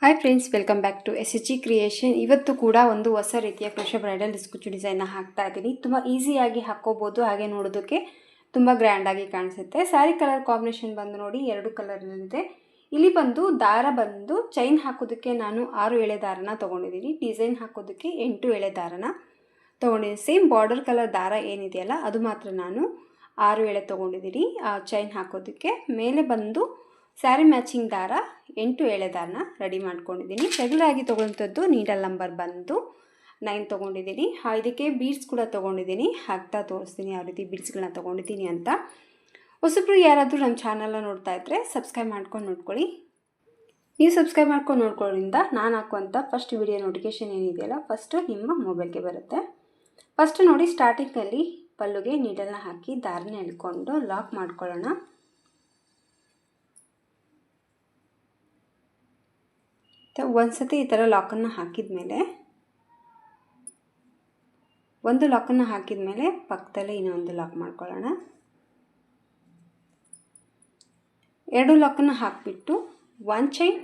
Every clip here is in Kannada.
Hi friends, welcome back to SHG creation. ಇವತ್ತು ಕೂಡ ಒಂದು ಹೊಸ ರೀತಿಯ ಕ್ರೋಶೆ ಬ್ರೈಡಲ್ ಡಿಸ್ಕುಚ್ಚು ಡಿಸೈನ್ನ ಹಾಕ್ತಾ ಇದ್ದೀನಿ. ತುಂಬ ಈಸಿಯಾಗಿ ಹಾಕ್ಕೋಬೋದು, ಹಾಗೆ ನೋಡೋದಕ್ಕೆ ತುಂಬ ಗ್ರ್ಯಾಂಡಾಗಿ ಕಾಣಿಸುತ್ತೆ. ಸ್ಯಾರಿ ಕಲರ್ ಕಾಂಬಿನೇಷನ್ ಬಂದು ನೋಡಿ 2 ಕಲರ್ನಲ್ಲಿದೆ. ಇಲ್ಲಿ ಬಂದು ದಾರ ಬಂದು ಚೈನ್ ಹಾಕೋದಕ್ಕೆ ನಾನು 6 ಎಳೆ ದಾರನ ತೊಗೊಂಡಿದ್ದೀನಿ. ಡಿಸೈನ್ ಹಾಕೋದಕ್ಕೆ 8 ಎಳೆ ದಾರನ ತೊಗೊಂಡಿದ್ದೀನಿ. ಸೇಮ್ ಬಾರ್ಡರ್ ಕಲರ್ ದಾರ ಏನಿದೆಯಲ್ಲ ಅದು ಮಾತ್ರ ನಾನು 6 ಎಳೆ ತೊಗೊಂಡಿದ್ದೀನಿ ಚೈನ್ ಹಾಕೋದಕ್ಕೆ. ಮೇಲೆ ಬಂದು ಸ್ಯಾರಿ ಮ್ಯಾಚಿಂಗ್ ದಾರ 8 ಎಳೆ ದಾರನ ರೆಡಿ ಮಾಡ್ಕೊಂಡಿದ್ದೀನಿ. ರೆಗ್ಯುಲರಾಗಿ ತೊಗೊಳ್ಳೋಂಥದ್ದು ನೀಡಲ್ ನಂಬರ್ ಬಂದು 9 ತೊಗೊಂಡಿದ್ದೀನಿ. ಇದಕ್ಕೆ ಬೀಡ್ಸ್ ಕೂಡ ತೊಗೊಂಡಿದ್ದೀನಿ. ಹಾಕ್ತಾ ತೋರಿಸ್ತೀನಿ ಯಾವ ರೀತಿ ಬೀಡ್ಸ್ಗಳನ್ನ ತೊಗೊಂಡಿದ್ದೀನಿ ಅಂತ. ಹೊಸಬ್ರು ಯಾರಾದರೂ ನಮ್ಮ ಚಾನಲ್ನ ನೋಡ್ತಾ ಇದ್ದರೆ ಸಬ್ಸ್ಕ್ರೈಬ್ ಮಾಡ್ಕೊಂಡು ನೋಡ್ಕೊಳ್ಳಿ. ನೀವು ಸಬ್ಸ್ಕ್ರೈಬ್ ಮಾಡ್ಕೊಂಡು ನೋಡ್ಕೊಳ್ಳೋದ್ರಿಂದ ನಾನು ಹಾಕುವಂಥ ಫಸ್ಟ್ ವಿಡಿಯೋ ನೋಟಿಫಿಕೇಷನ್ ಏನಿದೆಯಲ್ಲ ಫಸ್ಟು ನಿಮ್ಮ ಮೊಬೈಲ್ಗೆ ಬರುತ್ತೆ. ಫಸ್ಟ್ ನೋಡಿ, ಸ್ಟಾರ್ಟಿಂಗಲ್ಲಿ ಪಲ್ಲುಗೆ ನೀಡಲ್ನ ಹಾಕಿ ದಾರನ ಎಳ್ಕೊಂಡು ಲಾಕ್ ಮಾಡ್ಕೊಳ್ಳೋಣ. ಒಂದು ಸತಿ ಈ ಥರ ಲಾಕನ್ನು ಹಾಕಿದ ಮೇಲೆ, ಒಂದು ಲಾಕನ್ನು ಹಾಕಿದ ಮೇಲೆ ಪಕ್ಕದಲ್ಲೇ ಇನ್ನೊಂದು ಲಾಕ್ ಮಾಡ್ಕೊಳ್ಳೋಣ. 2 ಲಾಕನ್ನು ಹಾಕಿಬಿಟ್ಟು 1 ಚೈನ್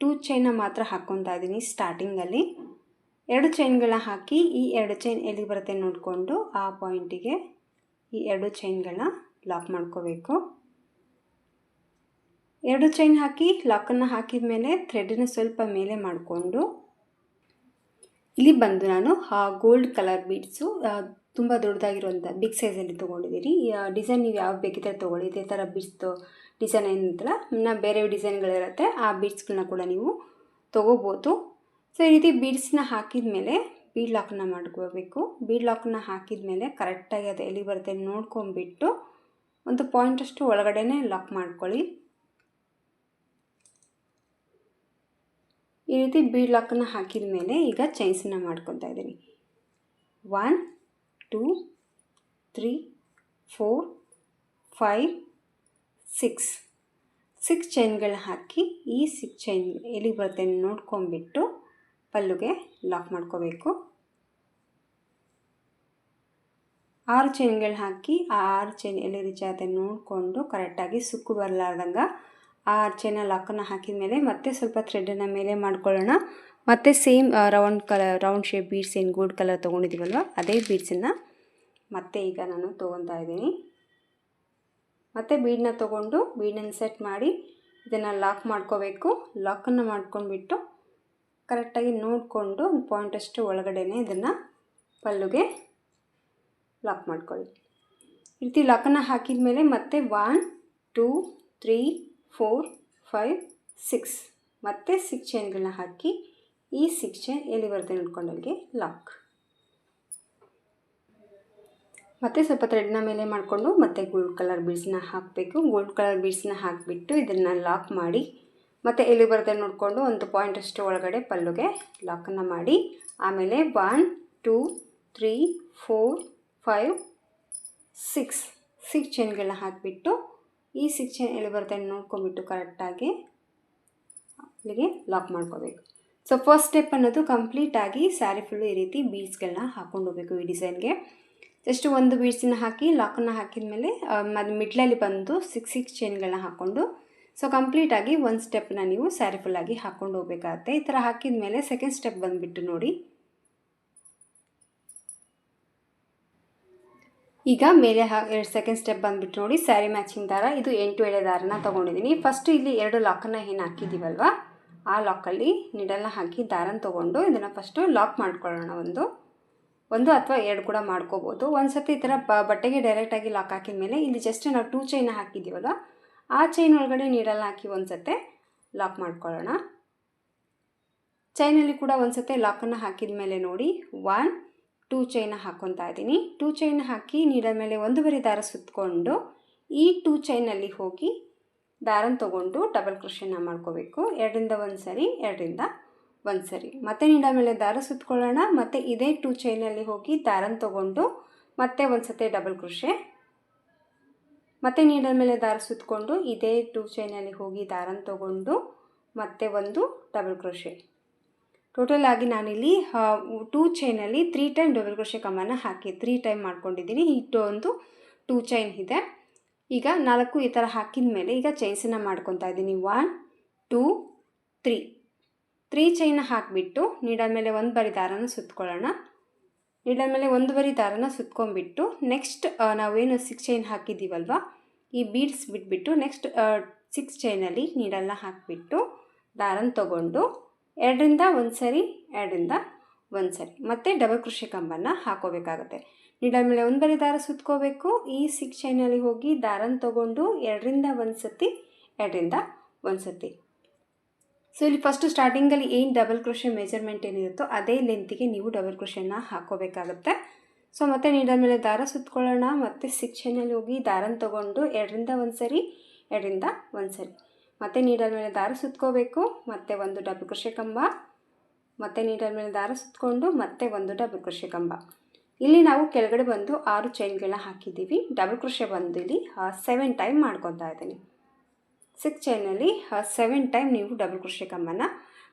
2 ಚೈನ್ನ ಮಾತ್ರ ಹಾಕ್ಕೊತಾ ಇದ್ದೀನಿ. ಸ್ಟಾರ್ಟಿಂಗಲ್ಲಿ 2 ಚೈನ್ಗಳನ್ನ ಹಾಕಿ ಈ 2 ಚೈನ್ ಎಲ್ಲಿ ಬರುತ್ತೆ ನೋಡಿಕೊಂಡು ಆ ಪಾಯಿಂಟಿಗೆ ಈ 2 ಚೈನ್ಗಳನ್ನ ಲಾಕ್ ಮಾಡ್ಕೋಬೇಕು. 2 ಚೈನ್ ಹಾಕಿ ಲಾಕನ್ನು ಹಾಕಿದ ಮೇಲೆ ಥ್ರೆಡನ್ನು ಸ್ವಲ್ಪ ಮೇಲೆ ಮಾಡಿಕೊಂಡು ಇಲ್ಲಿ ಬಂದು ನಾನು ಗೋಲ್ಡ್ ಕಲರ್ ಬೀಡ್ಸು ತುಂಬ ದೊಡ್ಡದಾಗಿರುವಂಥ ಬಿಗ್ ಸೈಜಲ್ಲಿ ತೊಗೊಂಡಿದ್ದೀನಿ. ಡಿಸೈನ್ ನೀವು ಯಾವ ಬೇಕಿದ್ರೆ ತೊಗೊಳ್ಳಿ. ಇದೇ ಥರ ಬೀಡ್ಸ್ದು ಡಿಸೈನ್ ಏನಿತ್ತಲ್ಲ, ಇನ್ನು ಬೇರೆ ಡಿಸೈನ್ಗಳಿರುತ್ತೆ, ಆ ಬೀಡ್ಸ್ಗಳನ್ನ ಕೂಡ ನೀವು ತೊಗೋಬೋದು. ಸೊ ಈ ರೀತಿ ಬೀಡ್ಸ್ನ ಹಾಕಿದ ಮೇಲೆ ಬೀಡ್ ಲಾಕನ್ನು ಮಾಡ್ಕೋಬೇಕು. ಬೀಡ್ ಲಾಕನ್ನು ಹಾಕಿದ ಮೇಲೆ ಕರೆಕ್ಟಾಗಿ ಅದು ಎಲ್ಲಿ ಬರುತ್ತೆ ನೋಡ್ಕೊಂಬಿಟ್ಟು ಒಂದು ಪಾಯಿಂಟಷ್ಟು ಒಳಗಡೆನೇ ಲಾಕ್ ಮಾಡ್ಕೊಳ್ಳಿ. ಈ ರೀತಿ ಬೀಡ್ ಲಾಕನ್ನು ಹಾಕಿದ ಮೇಲೆ ಈಗ ಚೈನ್ಸನ್ನು ಮಾಡ್ಕೊತಾ ಇದ್ದೀನಿ. 1 2 3 4 5 6 ಚೈನ್ಗಳನ್ನ ಹಾಕಿ ಈ 6 ಚೈನ್ ಎಲ್ಲಿ ಬರುತ್ತೆ ನೋಡ್ಕೊಂಬಿಟ್ಟು ಪಲ್ಲುಗೆ ಲಾಕ್ ಮಾಡ್ಕೋಬೇಕು. 6 ಚೈನ್ಗಳನ್ನ ಹಾಕಿ ಆ 6 ಚೈನ್ ಎಲ್ಲಿ ರೀಚ್ ಆಗುತ್ತೆ ನೋಡಿಕೊಂಡು ಕರೆಕ್ಟಾಗಿ ಸುಕ್ಕು ಬರಲಾರ್ದಂಗೆ ಆ ಚೈನ ಲಾಕನ್ನು ಹಾಕಿದ ಮೇಲೆ ಮತ್ತೆ ಸ್ವಲ್ಪ ಥ್ರೆಡನ್ನು ಮೇಲೆ ಮಾಡ್ಕೊಳ್ಳೋಣ. ಮತ್ತು ಸೇಮ್ ರೌಂಡ್ ಶೇಪ್ ಬೀಡ್ಸ್ ಏನು ಗೋಲ್ಡ್ ಕಲರ್ ತೊಗೊಂಡಿದ್ದೀವಲ್ವ ಅದೇ ಬೀಡ್ಸನ್ನು ಮತ್ತೆ ಈಗ ನಾನು ತೊಗೊತಾ ಇದ್ದೀನಿ. ಮತ್ತು ಬೀಡನ್ನ ತೊಗೊಂಡು ಬೀಡನ್ನು ಸೆಟ್ ಮಾಡಿ ಇದನ್ನು ಲಾಕ್ ಮಾಡ್ಕೋಬೇಕು. ಲಾಕನ್ನು ಮಾಡ್ಕೊಂಡ್ಬಿಟ್ಟು ಕರೆಕ್ಟಾಗಿ ನೋಡಿಕೊಂಡು ಒಂದು ಪಾಯಿಂಟಷ್ಟು ಒಳಗಡೆನೇ ಇದನ್ನು ಪಲ್ಲುಗೆ ಲಾಕ್ ಮಾಡ್ಕೊಳ್ಳಿ. ಈ ರೀತಿ ಲಾಕನ್ನು ಹಾಕಿದ ಮೇಲೆ ಮತ್ತೆ 1 2 3 4 5 6 ಮತ್ತು 6 ಚೈನ್ಗಳನ್ನ ಹಾಕಿ ಈ 6 ಚೈನ್ ಎಲ್ಲಿ ಬರುತ್ತೆ ನೋಡ್ಕೊಂಡು ಅಲ್ಲಿಗೆ ಲಾಕ್. ಮತ್ತು ಸ್ವಲ್ಪ ಥ್ರೆಡ್ನ ಮೇಲೆ ಮಾಡಿಕೊಂಡು ಮತ್ತೆ ಗೋಲ್ಡ್ ಕಲರ್ ಬೀಡ್ಸ್ನ ಹಾಕಬೇಕು. ಗೋಲ್ಡ್ ಕಲರ್ ಬೀಡ್ಸ್ನ ಹಾಕಿಬಿಟ್ಟು ಇದನ್ನು ಲಾಕ್ ಮಾಡಿ ಮತ್ತು ಎಲ್ಲಿ ಬರುತ್ತೆ ನೋಡಿಕೊಂಡು ಒಂದು ಪಾಯಿಂಟಷ್ಟು ಒಳಗಡೆ ಪಲ್ಲುಗೆ ಲಾಕನ್ನು ಮಾಡಿ ಆಮೇಲೆ 1 2 3 4 5 6 ಚೈನ್ಗಳನ್ನ ಹಾಕಿಬಿಟ್ಟು ಈ 6 ಚೈನ್ ಎಲ್ಲಿ ಬರುತ್ತೆ ನೋಡ್ಕೊಂಬಿಟ್ಟು ಕರೆಕ್ಟಾಗಿ ಅಲ್ಲಿಗೆ ಲಾಕ್ ಮಾಡ್ಕೋಬೇಕು. ಸೊ ಫಸ್ಟ್ ಸ್ಟೆಪ್ ಅನ್ನೋದು ಕಂಪ್ಲೀಟಾಗಿ ಸ್ಯಾರಿ ಫುಲ್ಲು ಈ ರೀತಿ ಬೀಡ್ಸ್ಗಳನ್ನ ಹಾಕ್ಕೊಂಡು ಹೋಗಬೇಕು. ಈ ಡಿಸೈನ್ಗೆ ಜಸ್ಟ್ ಒಂದು ಬೀಡ್ಸನ್ನ ಹಾಕಿ ಲಾಕನ್ನು ಹಾಕಿದ ಮೇಲೆ ಮಿಡ್ಲಲ್ಲಿ ಬಂದು 6 ಚೈನ್ಗಳನ್ನ ಹಾಕ್ಕೊಂಡು ಸೊ ಕಂಪ್ಲೀಟಾಗಿ ಒಂದು ಸ್ಟೆಪ್ನ ನೀವು ಸ್ಯಾರಿ ಫುಲ್ಲಾಗಿ ಹಾಕ್ಕೊಂಡು ಹೋಗ್ಬೇಕಾಗತ್ತೆ. ಈ ಥರ ಹಾಕಿದ ಮೇಲೆ ಸೆಕೆಂಡ್ ಸ್ಟೆಪ್ ಬಂದುಬಿಟ್ಟು ನೋಡಿ, ಈಗ ಮೇಲೆ ಸೆಕೆಂಡ್ ಸ್ಟೆಪ್ ಬಂದುಬಿಟ್ಟು ನೋಡಿ ಸ್ಯಾರಿ ಮ್ಯಾಚಿಂಗ್ ದಾರ ಇದು 8 ಎಳೆ ದಾರನ ತೊಗೊಂಡಿದ್ದೀನಿ. ಫಸ್ಟು ಇಲ್ಲಿ 2 ಲಾಕನ್ನು ಏನು ಹಾಕಿದ್ದೀವಲ್ವ ಆ ಲಾಕಲ್ಲಿ ನೀಡಲ್ನ ಹಾಕಿ ದಾರನ ತೊಗೊಂಡು ಇದನ್ನು ಫಸ್ಟು ಲಾಕ್ ಮಾಡ್ಕೊಳ್ಳೋಣ. ಒಂದು ಅಥವಾ 2 ಕೂಡ ಮಾಡ್ಕೋಬೋದು. ಒಂದು ಸತಿ ಈ ಥರ ಬಟ್ಟೆಗೆ ಡೈರೆಕ್ಟಾಗಿ ಲಾಕ್ ಹಾಕಿದ ಮೇಲೆ ಇಲ್ಲಿ ಜಸ್ಟ್ ನಾವು 2 ಚೈನ್ ಹಾಕಿದ್ದೀವಲ್ವ ಆ ಚೈನ್ ಒಳಗಡೆ ನೀಡಲ್ನ ಹಾಕಿ ಒಂದು ಸತಿ ಲಾಕ್ ಮಾಡ್ಕೊಳ್ಳೋಣ. ಚೈನಲ್ಲಿ ಕೂಡ ಒಂದು ಸತಿ ಲಾಕನ್ನು ಹಾಕಿದ ಮೇಲೆ ನೋಡಿ 1 2 ಚೈನ ಹಾಕ್ಕೊತಾ ಇದ್ದೀನಿ. 2 ಚೈನ್ ಹಾಕಿ ನೀಡಲ್ ಮೇಲೆ 1.5 ದಾರ ಸುತ್ತಕೊಂಡು ಈ 2 ಚೈನಲ್ಲಿ ಹೋಗಿ ದಾರನ ತೊಗೊಂಡು ಡಬಲ್ ಕ್ರೋಶೆನ ಮಾಡ್ಕೋಬೇಕು. 2ರಿಂದ 1 ಸರಿ 2ರಿಂದ 1 ಸರಿ ಮತ್ತೆ ನೀಡಲ್ ಮೇಲೆ ದಾರ ಸುತ್ತಕೊಳ್ಳೋಣ. ಮತ್ತು ಇದೇ 2 ಚೈನಲ್ಲಿ ಹೋಗಿ ದಾರನ ತೊಗೊಂಡು ಮತ್ತೆ ಒಂದು ಸತಿ ಡಬಲ್ ಕ್ರೋಶೆ, ಮತ್ತು ನೀಡಲ್ ಮೇಲೆ ದಾರ ಸುತ್ತಕೊಂಡು ಇದೇ 2 ಚೈನಲ್ಲಿ ಹೋಗಿ ದಾರನ ತೊಗೊಂಡು ಮತ್ತೆ ಒಂದು ಡಬಲ್ ಕ್ರೋಶೆ. ಟೋಟಲ್ ಆಗಿ ನಾನಿಲ್ಲಿ 2 ಚೈನಲ್ಲಿ 3 ಟೈಮ್ ಡಬಲ್ ಕ್ರೋಶೆ ಕಮ್ಮನ್ನು ಹಾಕಿ 3 ಟೈಮ್ ಮಾಡ್ಕೊಂಡಿದ್ದೀನಿ. ಇಟ್ಟು ಒಂದು 2 ಚೈನ್ ಇದೆ. ಈಗ 4 ಈ ಥರ ಹಾಕಿದ ಮೇಲೆ ಈಗ ಚೈನ್ಸನ್ನು ಮಾಡ್ಕೊತಾ ಇದ್ದೀನಿ. 1 2 3 3 ಚೈನ್ನ ಹಾಕಿಬಿಟ್ಟು ನೀಡಲ್ ಮೇಲೆ ಒಂದು ಬರಿ ದಾರನ ಸುತ್ಕೊಳ್ಳೋಣ. ನೀಡಲ್ ಮೇಲೆ ಒಂದು ಬರಿ ದಾರನ ಸುತ್ಕೊಂಡ್ಬಿಟ್ಟು ನೆಕ್ಸ್ಟ್ ನಾವೇನು 6 ಚೈನ್ ಹಾಕಿದ್ದೀವಲ್ವ, ಈ ಬೀಡ್ಸ್ ಬಿಟ್ಬಿಟ್ಟು ನೆಕ್ಸ್ಟ್ 6 ಚೈನಲ್ಲಿ ನೀಡಲ್ನ ಹಾಕಿಬಿಟ್ಟು ದಾರನ ತೊಗೊಂಡು 2ರಿಂದ 1 ಸರಿ 2ರಿಂದ 1 ಸರಿ ಮತ್ತು ಡಬಲ್ ಕ್ರೋಶೆ ಕಂಬನ್ನು ಹಾಕೋಬೇಕಾಗುತ್ತೆ. ನೀಡಲ್ ಮೇಲೆ ಒಂದು ಬರಿ ದಾರ ಸುತ್ಕೋಬೇಕು. ಈ 6 ಚೈನಲ್ಲಿ ಹೋಗಿ ದಾರನ ತೊಗೊಂಡು 2ರಿಂದ 1 ಸತಿ 2ರಿಂದ 1 ಸತಿ. ಸೊ ಇಲ್ಲಿ ಫಸ್ಟು ಸ್ಟಾರ್ಟಿಂಗಲ್ಲಿ ಏನು ಡಬಲ್ ಕ್ರೋಶೆ ಮೆಜರ್ಮೆಂಟ್ ಏನಿರುತ್ತೋ ಅದೇ ಲೆಂತಿಗೆ ನೀವು ಡಬಲ್ ಕ್ರೋಶೆನ ಹಾಕೋಬೇಕಾಗುತ್ತೆ. ಸೊ ಮತ್ತೆ ನೀಡಲ್ ಮೇಲೆ ದಾರ ಸುತ್ಕೊಳ್ಳೋಣ. ಮತ್ತು 6 ಚೈನಲ್ಲಿ ಹೋಗಿ ದಾರನ ತೊಗೊಂಡು 2ರಿಂದ 1 ಸರಿ 2ರಿಂದ 1 ಸರಿ ಮತ್ತು ನೀಡಲ್ ಮೇಲೆ ದಾರ ಸುತ್ಕೋಬೇಕು. ಮತ್ತು ಒಂದು ಡಬಲ್ ಕ್ರೋಶೆ ಕಂಬ, ಮತ್ತು ನೀಡಲ್ ಮೇಲೆ ದಾರ ಸುತ್ಕೊಂಡು ಮತ್ತೆ ಒಂದು ಡಬಲ್ ಕ್ರೋಶೆ ಕಂಬ. ಇಲ್ಲಿ ನಾವು ಕೆಳಗಡೆ ಬಂದು 6 ಚೈನ್ಗಳನ್ನ ಹಾಕಿದ್ದೀವಿ. ಡಬಲ್ ಕ್ರೋಶೆ ಬಂದು ಇಲ್ಲಿ 7 ಟೈಮ್ ಮಾಡ್ಕೊತಾ ಇದ್ದೀನಿ. 6 ಚೈನಲ್ಲಿ 7 ಟೈಮ್ ನೀವು ಡಬಲ್ ಕ್ರೋಶೆ ಕಂಬನ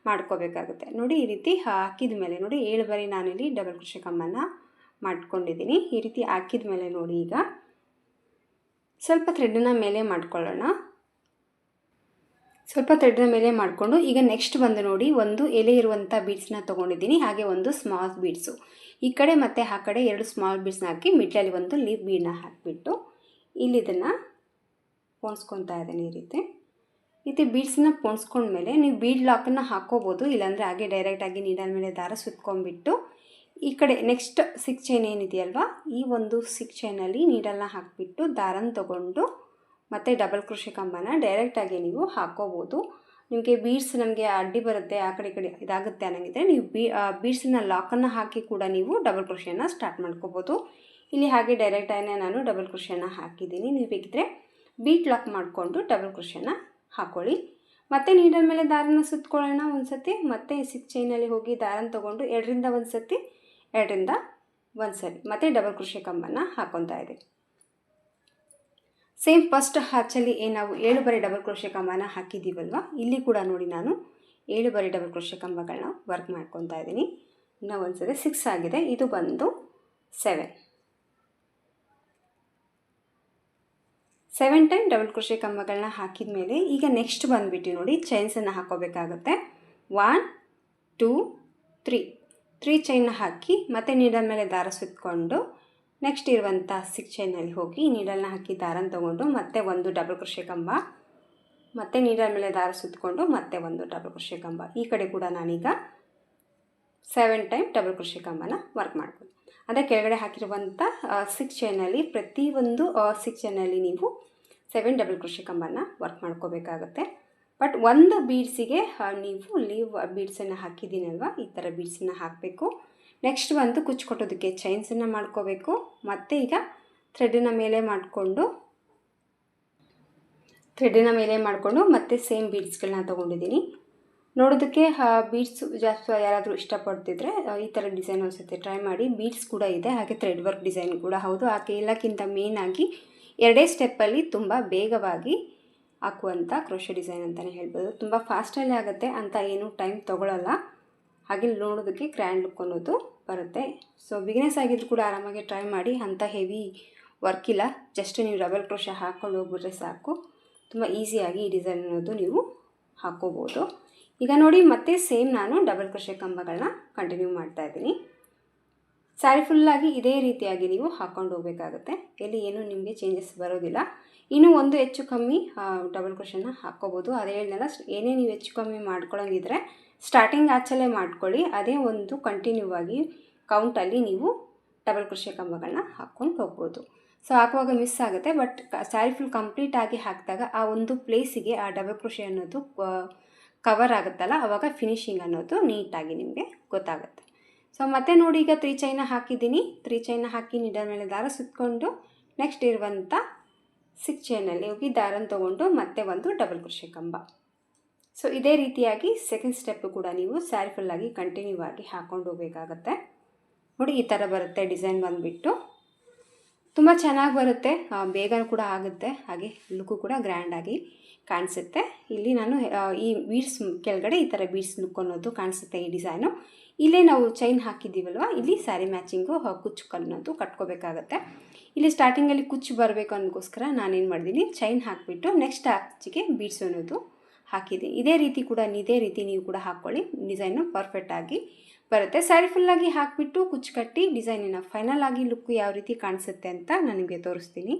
ಮಾಡ್ಕೋಬೇಕಾಗುತ್ತೆ. ನೋಡಿ ಈ ರೀತಿ ಹಾಕಿದ ಮೇಲೆ ನೋಡಿ 7 ಬಾರಿ ನಾನಿಲ್ಲಿ ಡಬಲ್ ಕ್ರೋಶೆ ಕಂಬನ ಮಾಡ್ಕೊಂಡಿದ್ದೀನಿ. ಈ ರೀತಿ ಹಾಕಿದ ಮೇಲೆ ನೋಡಿ ಈಗ ಸ್ವಲ್ಪ ಥ್ರೆಡ್ನ ಮೇಲೆ ಮಾಡ್ಕೊಳ್ಳೋಣ. ಸ್ವಲ್ಪ ಥ್ರೆಡ್ನ ಮೇಲೆ ಮಾಡಿಕೊಂಡು ಈಗ ನೆಕ್ಸ್ಟ್ ಬಂದು ನೋಡಿ ಒಂದು ಎಲೆ ಇರುವಂಥ ಬೀಡ್ಸ್ನ ತೊಗೊಂಡಿದ್ದೀನಿ. ಹಾಗೆ ಒಂದು ಸ್ಮಾಲ್ ಬೀಡ್ಸು ಈ ಕಡೆ ಮತ್ತು ಆ ಕಡೆ 2 ಸ್ಮಾಲ್ ಬೀಡ್ಸ್ನ ಹಾಕಿ ಮಿಡ್ಲಲ್ಲಿ ಒಂದು ಲೀಫ್ ಬೀಡನ್ನ ಹಾಕಿಬಿಟ್ಟು ಇಲ್ಲಿ ಇದನ್ನು ಪೋಣಿಸ್ಕೊತಾ ಇದ್ದೀನಿ. ಈ ರೀತಿ ಬೀಡ್ಸನ್ನ ಪೋಣಿಸ್ಕೊಂಡ್ಮೇಲೆ ನೀವು ಬೀಡ್ ಲಾಕನ್ನು ಹಾಕ್ಕೋಬೋದು, ಇಲ್ಲಾಂದರೆ ಹಾಗೆ ಡೈರೆಕ್ಟಾಗಿ ನೀಡಲ್ ಮೇಲೆ ದಾರ ಸುತ್ಕೊಂಡ್ಬಿಟ್ಟು ಈ ಕಡೆ ನೆಕ್ಸ್ಟ್ 6 ಚೈನ್ ಏನಿದೆಯಲ್ವ ಈ ಒಂದು 6 ಚೈನಲ್ಲಿ ನೀಡಲ್ನ ಹಾಕಿಬಿಟ್ಟು ದಾರನ ತೊಗೊಂಡು ಮತ್ತು ಡಬಲ್ ಕ್ರೋಶೆ ಕಂಬನ ಡೈರೆಕ್ಟಾಗಿ ನೀವು ಹಾಕ್ಕೋಬೋದು. ನಿಮಗೆ ಬೀಡ್ಸ್ ನಮಗೆ ಅಡ್ಡಿ ಬರುತ್ತೆ, ಆ ಕಡೆ ಈ ಕಡೆ ಇದಾಗುತ್ತೆ ಅನ್ನೋಂಗಿದ್ರೆ ನೀವು ಬೀಡ್ಸನ್ನ ಲಾಕನ್ನು ಹಾಕಿ ಕೂಡ ನೀವು ಡಬಲ್ ಕ್ರೋಶೆನ ಸ್ಟಾರ್ಟ್ ಮಾಡ್ಕೋಬೋದು. ಇಲ್ಲಿ ಹಾಗೆ ಡೈರೆಕ್ಟಾಗಿ ನಾನು ಡಬಲ್ ಕ್ರೋಶೆನ ಹಾಕಿದ್ದೀನಿ. ನೀವು ಬೇಕಿದ್ರೆ ಬೀಟ್ ಲಾಕ್ ಮಾಡಿಕೊಂಡು ಡಬಲ್ ಕ್ರೋಶೆನ ಹಾಕ್ಕೊಳ್ಳಿ. ಮತ್ತು ನೀಡಲ್ ಮೇಲೆ ದಾರನ ಸುತ್ಕೊಳ್ಳೋಣ ಒಂದು ಸತಿ. ಮತ್ತು 6 ಚೈನಲ್ಲಿ ಹೋಗಿ ದಾರನ ತೊಗೊಂಡು 2ರಿಂದ 1 ಸತಿ 2ರಿಂದ 1 ಸರಿ ಮತ್ತು ಡಬಲ್ ಕ್ರೋಶೆ ಕಂಬನ ಹಾಕ್ಕೊತಾ ಇದೆ. ಸೇಮ್ ಫಸ್ಟ್ ಹಚ್ಚಲ್ಲಿ ನಾವು 7 ಬಾರಿ ಡಬಲ್ ಕ್ರೋಶೆ ಕಂಬನ ಹಾಕಿದ್ದೀವಲ್ವ, ಇಲ್ಲಿ ಕೂಡ ನೋಡಿ ನಾನು 7 ಬಾರಿ ಡಬಲ್ ಕ್ರೋಶೆ ಕಂಬಗಳನ್ನ ವರ್ಕ್ ಮಾಡ್ಕೊತಾ ಇದ್ದೀನಿ. ಇನ್ನೂ ಒಂದು ಸರಿ 6 ಆಗಿದೆ, ಇದು ಬಂದು 7 ಟೈಮ್ ಡಬಲ್ ಕ್ರೋಶೆ ಕಂಬಗಳನ್ನ ಹಾಕಿದ ಮೇಲೆ ಈಗ ನೆಕ್ಸ್ಟ್ ಬಂದುಬಿಟ್ಟು ನೋಡಿ ಚೈನ್ಸನ್ನು ಹಾಕೋಬೇಕಾಗುತ್ತೆ. 1 2 3 ಚೈನ್ನ ಹಾಕಿ ಮತ್ತು ನೀಡಲ್ ಮೇಲೆ ದಾರ ಸುತ್ಕೊಂಡು ನೆಕ್ಸ್ಟ್ ಇರುವಂಥ 6 ಚೈನಲ್ಲಿ ಹೋಗಿ ನೀಡಲ್ನ ಹಾಕಿ ದಾರನ ತೊಗೊಂಡು ಮತ್ತೆ ಒಂದು ಡಬಲ್ ಕ್ರೋಶೆ ಕಂಬ, ಮತ್ತು ನೀಡಲ್ ಮೇಲೆ ದಾರ ಸುತ್ಕೊಂಡು ಮತ್ತೆ ಒಂದು ಡಬಲ್ ಕ್ರೋಶೆ ಕಂಬ. ಈ ಕಡೆ ಕೂಡ ನಾನೀಗ 7 ಟೈಮ್ ಡಬಲ್ ಕ್ರೋಶೆ ಕಂಬನ ವರ್ಕ್ ಮಾಡ್ಬೋದು. ಅದೇ ಕೆಳಗಡೆ ಹಾಕಿರುವಂಥ 6 ಚೈನಲ್ಲಿ ಪ್ರತಿಯೊಂದು 6 ಚೈನಲ್ಲಿ ನೀವು 7 ಡಬಲ್ ಕ್ರೋಶೆ ಕಂಬನ ವರ್ಕ್ ಮಾಡ್ಕೋಬೇಕಾಗುತ್ತೆ. ಬಟ್ ಒಂದು ಬೀಡ್ಸಿಗೆ ನೀವು ಲೀವ್ ಬೀಡ್ಸನ್ನು ಹಾಕಿದ್ದೀನಲ್ವ, ಈ ಥರ ಬೀಡ್ಸನ್ನು ಹಾಕಬೇಕು. ನೆಕ್ಸ್ಟ್ ಬಂದು ಕುಚ್ಚು ಕೊಟ್ಟೋದಕ್ಕೆ ಚೈನ್ಸನ್ನು ಮಾಡ್ಕೋಬೇಕು. ಮತ್ತು ಈಗ ಥ್ರೆಡ್ಡಿನ ಮೇಲೆ ಮಾಡಿಕೊಂಡು ಮತ್ತೆ ಸೇಮ್ ಬೀಡ್ಸ್ಗಳನ್ನ ತೊಗೊಂಡಿದ್ದೀನಿ. ನೋಡೋದಕ್ಕೆ ಬೀಡ್ಸು ಜಾಸ್ತಿ ಯಾರಾದರೂ ಇಷ್ಟಪಡ್ತಿದ್ರೆ ಈ ಥರ ಡಿಸೈನ್ ಒಂದ್ಸತಿ ಟ್ರೈ ಮಾಡಿ. ಬೀಡ್ಸ್ ಕೂಡ ಇದೆ, ಹಾಗೆ ಥ್ರೆಡ್ ವರ್ಕ್ ಡಿಸೈನ್ ಕೂಡ ಹೌದು. ಹಾಗೆ ಎಲ್ಲಕ್ಕಿಂತ ಮೇಯ್ನಾಗಿ 2 ಸ್ಟೆಪ್ಪಲ್ಲಿ ತುಂಬ ಬೇಗವಾಗಿ ಹಾಕುವಂಥ ಕ್ರೋಶೆ ಡಿಸೈನ್ ಅಂತಲೇ ಹೇಳ್ಬೋದು. ತುಂಬ ಫಾಸ್ಟಲ್ಲೇ ಆಗುತ್ತೆ ಅಂತ ಏನು ಟೈಮ್ ತೊಗೊಳ್ಳಲ್ಲ. ಹಾಗೆ ನೋಡೋದಕ್ಕೆ ಗ್ರ್ಯಾಂಡ್ ಲುಕ್ ಅನ್ನೋದು ಬರುತ್ತೆ. ಸೊ ಬಿಗಿನರ್ಸ್ ಆಗಿದ್ರು ಕೂಡ ಆರಾಮಾಗಿ ಟ್ರೈ ಮಾಡಿ. ಅಂಥ ಹೆವಿ ವರ್ಕ್ ಇಲ್ಲ, ಜಸ್ಟ್ ನೀವು ಡಬಲ್ ಕ್ರೋಶೆ ಹಾಕ್ಕೊಂಡು ಹೋಗ್ಬಿಟ್ರೆ ಸಾಕು. ತುಂಬ ಈಸಿಯಾಗಿ ಈ ಡಿಸೈನ್ ಅನ್ನೋದು ನೀವು ಹಾಕ್ಕೋಬೋದು. ಈಗ ನೋಡಿ ಮತ್ತೆ ಸೇಮ್ ನಾನು ಡಬಲ್ ಕ್ರೋಶೆ ಕಂಬಗಳನ್ನ ಕಂಟಿನ್ಯೂ ಮಾಡ್ತಾಯಿದ್ದೀನಿ. ಸ್ಯಾರಿ ಫುಲ್ಲಾಗಿ ಇದೇ ರೀತಿಯಾಗಿ ನೀವು ಹಾಕ್ಕೊಂಡು ಹೋಗಬೇಕಾಗುತ್ತೆ. ಎಲ್ಲಿ ಏನೂ ನಿಮಗೆ ಚೇಂಜಸ್ ಬರೋದಿಲ್ಲ. ಇನ್ನೂ ಒಂದು ಹೆಚ್ಚು ಕಮ್ಮಿ ಡಬಲ್ ಕ್ರೋಶೆನ ಹಾಕ್ಕೋಬೋದು. ಅದೇ ಹೇಳಿದ್ನಲ್ಲ, ಏನೇ ನೀವು ಹೆಚ್ಚು ಕಮ್ಮಿ ಮಾಡ್ಕೊಳ್ಳೋಂಗಿದ್ರೆ ಸ್ಟಾರ್ಟಿಂಗ್ ಆಚಲ್ಲೇ ಮಾಡ್ಕೊಳ್ಳಿ. ಅದೇ ಒಂದು ಕಂಟಿನ್ಯೂ ಆಗಿ ಕೌಂಟಲ್ಲಿ ನೀವು ಡಬಲ್ ಕ್ರೋಶೆ ಕಂಬಗಳನ್ನ ಹಾಕ್ಕೊಂಡು ಹೋಗ್ಬೋದು. ಸೊ ಹಾಕುವಾಗ ಮಿಸ್ ಆಗುತ್ತೆ, ಬಟ್ ಸ್ಯಾರಿ ಫುಲ್ ಕಂಪ್ಲೀಟಾಗಿ ಹಾಕಿದಾಗ ಆ ಒಂದು ಪ್ಲೇಸಿಗೆ ಆ ಡಬಲ್ ಕ್ರೋಶೆ ಅನ್ನೋದು ಕವರ್ ಆಗುತ್ತಲ್ಲ, ಆವಾಗ ಫಿನಿಶಿಂಗ್ ಅನ್ನೋದು ನೀಟಾಗಿ ನಿಮಗೆ ಗೊತ್ತಾಗುತ್ತೆ. ಸೊ ಮತ್ತೆ ನೋಡಿ ಈಗ 3 ಚೈನ ಹಾಕಿದ್ದೀನಿ. 3 ಚೈನ ಹಾಕಿ ನೀಡಲ್ ಮೇಲೆ ದಾರ ಸುತ್ಕೊಂಡು ನೆಕ್ಸ್ಟ್ ಇರುವಂಥ 6 ಚೈನಲ್ಲಿ ಹೋಗಿ ದಾರನ ತೊಗೊಂಡು ಮತ್ತೆ ಒಂದು ಡಬಲ್ ಕ್ರೋಶೆ ಕಂಬ. ಸೊ ಇದೇ ರೀತಿಯಾಗಿ ಸೆಕೆಂಡ್ ಸ್ಟೆಪ್ಪು ಕೂಡ ನೀವು ಸ್ಯಾರಿ ಫುಲ್ಲಾಗಿ ಕಂಟಿನ್ಯೂ ಆಗಿ ಹಾಕ್ಕೊಂಡು ಹೋಗಬೇಕಾಗತ್ತೆ. ನೋಡಿ ಈ ಥರ ಬರುತ್ತೆ ಡಿಸೈನ್ ಬಂದುಬಿಟ್ಟು. ತುಂಬ ಚೆನ್ನಾಗಿ ಬರುತ್ತೆ, ಬೇಗ ಕೂಡ ಆಗುತ್ತೆ, ಹಾಗೆ ಲುಕ್ಕು ಕೂಡ ಗ್ರ್ಯಾಂಡಾಗಿ ಕಾಣಿಸುತ್ತೆ. ಇಲ್ಲಿ ನಾನು ಈ ಬೀಡ್ಸ್ ಕೆಳಗಡೆ ಈ ಥರ ಬೀಡ್ಸ್ ಲುಕ್ ಅನ್ನೋದು ಕಾಣಿಸುತ್ತೆ ಈ ಡಿಸೈನು. ಇಲ್ಲೇ ನಾವು ಚೈನ್ ಹಾಕಿದ್ದೀವಲ್ವ, ಇಲ್ಲಿ ಸ್ಯಾರಿ ಮ್ಯಾಚಿಂಗು ಕುಚ್ಚು ಅನ್ನೋದು ಕಟ್ಕೋಬೇಕಾಗತ್ತೆ. ಇಲ್ಲಿ ಸ್ಟಾರ್ಟಿಂಗಲ್ಲಿ ಕುಚ್ಚು ಬರಬೇಕು ಅನ್ನೋಕ್ಕೋಸ್ಕರ ನಾನೇನು ಮಾಡಿದ್ದೀನಿ, ಚೈನ್ ಹಾಕಿಬಿಟ್ಟು ನೆಕ್ಸ್ಟ್ ಆಚಿಗೆ ಬೀಡ್ಸ್ ಅನ್ನೋದು ಹಾಕಿದ್ದೀನಿ. ಇದೇ ರೀತಿ ನೀವು ಕೂಡ ಹಾಕ್ಕೊಳ್ಳಿ, ಡಿಸೈನು ಪರ್ಫೆಕ್ಟಾಗಿ ಬರುತ್ತೆ. ಸ್ಯಾರಿ ಫುಲ್ಲಾಗಿ ಹಾಕಿಬಿಟ್ಟು ಕುಚ್ಚು ಕಟ್ಟಿ ಡಿಸೈನಿನ ಫೈನಲ್ ಆಗಿ ಲುಕ್ ಯಾವ ರೀತಿ ಕಾಣಿಸುತ್ತೆ ಅಂತ ನನಗೆ ತೋರಿಸ್ತೀನಿ.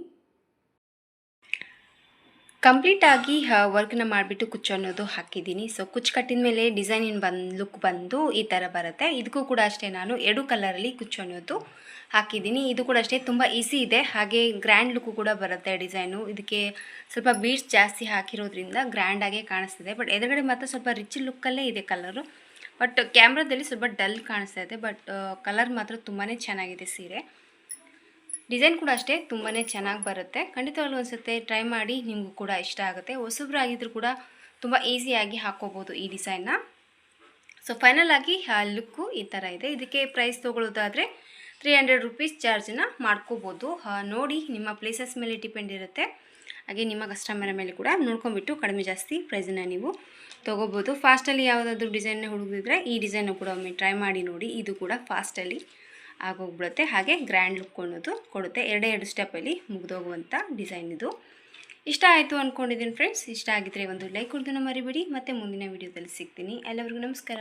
ಕಂಪ್ಲೀಟಾಗಿ ವರ್ಕ್ನ ಮಾಡಿಬಿಟ್ಟು ಕುಚ್ಚು ಅನ್ನೋದು ಹಾಕಿದ್ದೀನಿ. ಸೊ ಕುಚ್ಚು ಕಟ್ಟಿದ ಮೇಲೆ ಡಿಸೈನಿನ ಲುಕ್ ಬಂದು ಈ ಥರ ಬರುತ್ತೆ. ಇದಕ್ಕೂ ಕೂಡ ಅಷ್ಟೇ ನಾನು 2 ಕಲರಲ್ಲಿ ಕುಚ್ಚು ಅನ್ನೋದು ಹಾಕಿದ್ದೀನಿ. ಇದು ಕೂಡ ಅಷ್ಟೇ ತುಂಬ ಈಸಿ ಇದೆ, ಹಾಗೆ ಗ್ರ್ಯಾಂಡ್ ಲುಕ್ಕು ಕೂಡ ಬರುತ್ತೆ ಡಿಸೈನು. ಇದಕ್ಕೆ ಸ್ವಲ್ಪ ಬೀಡ್ಸ್ ಜಾಸ್ತಿ ಹಾಕಿರೋದ್ರಿಂದ ಗ್ರ್ಯಾಂಡಾಗೆ ಕಾಣಿಸ್ತಿದೆ. ಬಟ್ ಎದುರುಗಡೆ ಮಾತ್ರ ಸ್ವಲ್ಪ ರಿಚ್ ಲುಕ್ಕಲ್ಲೇ ಇದೆ ಕಲರು. ಬಟ್ ಕ್ಯಾಮ್ರಾದಲ್ಲಿ ಸ್ವಲ್ಪ ಡಲ್ ಕಾಣಿಸ್ತಾ ಇದೆ, ಬಟ್ ಕಲರ್ ಮಾತ್ರ ತುಂಬಾ ಚೆನ್ನಾಗಿದೆ ಸೀರೆ. ಡಿಸೈನ್ ಕೂಡ ಅಷ್ಟೇ ತುಂಬಾ ಚೆನ್ನಾಗಿ ಬರುತ್ತೆ. ಖಂಡಿತವಾಗ್ಲೂ ಅನಿಸುತ್ತೆ, ಟ್ರೈ ಮಾಡಿ, ನಿಮಗೂ ಕೂಡ ಇಷ್ಟ ಆಗುತ್ತೆ. ಹೊಸಬ್ರಾಗಿದ್ದರೂ ಕೂಡ ತುಂಬ ಈಸಿಯಾಗಿ ಹಾಕ್ಕೋಬೋದು ಈ ಡಿಸೈನ್ನ. ಸೊ ಫೈನಲ್ ಆಗಿ ಲುಕ್ಕು ಈ ಥರ ಇದೆ. ಇದಕ್ಕೆ ಪ್ರೈಸ್ ತೊಗೊಳ್ಳೋದಾದರೆ 300 ರೂಪೀಸ್ ಚಾರ್ಜನ್ನ ಮಾಡ್ಕೋಬೋದು. ನೋಡಿ, ನಿಮ್ಮ ಪ್ಲೇಸಸ್ ಮೇಲೆ ಡಿಪೆಂಡ್ ಇರುತ್ತೆ, ಹಾಗೆ ನಿಮ್ಮ ಕಸ್ಟಮರ್ ಮೇಲೆ ಕೂಡ ನೋಡ್ಕೊಂಬಿಟ್ಟು ಕಡಿಮೆ ಜಾಸ್ತಿ ಪ್ರೈಸನ್ನು ನೀವು ತೊಗೋಬೋದು. ಫಾಸ್ಟಲ್ಲಿ ಯಾವುದಾದ್ರೂ ಡಿಸೈನ್ನ ಹುಡುಗಿದ್ರೆ ಈ ಡಿಸೈನು ಕೂಡ ಒಮ್ಮೆ ಟ್ರೈ ಮಾಡಿ ನೋಡಿ. ಇದು ಕೂಡ ಫಾಸ್ಟಲ್ಲಿ ಆಗೋಗ್ಬಿಡುತ್ತೆ, ಹಾಗೆ ಗ್ರ್ಯಾಂಡ್ ಲುಕ್ ಅನ್ನೋದು ಕೊಡುತ್ತೆ. 2 ಸ್ಟೆಪ್ಪಲ್ಲಿ ಮುಗಿದೋಗುವಂಥ ಡಿಸೈನ್ ಇದು. ಇಷ್ಟ ಆಯಿತು ಅಂದ್ಕೊಂಡಿದ್ದೀನಿ ಫ್ರೆಂಡ್ಸ್. ಇಷ್ಟ ಆಗಿದ್ದರೆ ಒಂದು ಲೈಕ್ ಕೊಡೋದನ್ನು ಮರಿಬೇಡಿ. ಮತ್ತು ಮುಂದಿನ ವೀಡಿಯೋದಲ್ಲಿ ಸಿಗ್ತೀನಿ. ಎಲ್ಲರಿಗೂ ನಮಸ್ಕಾರ.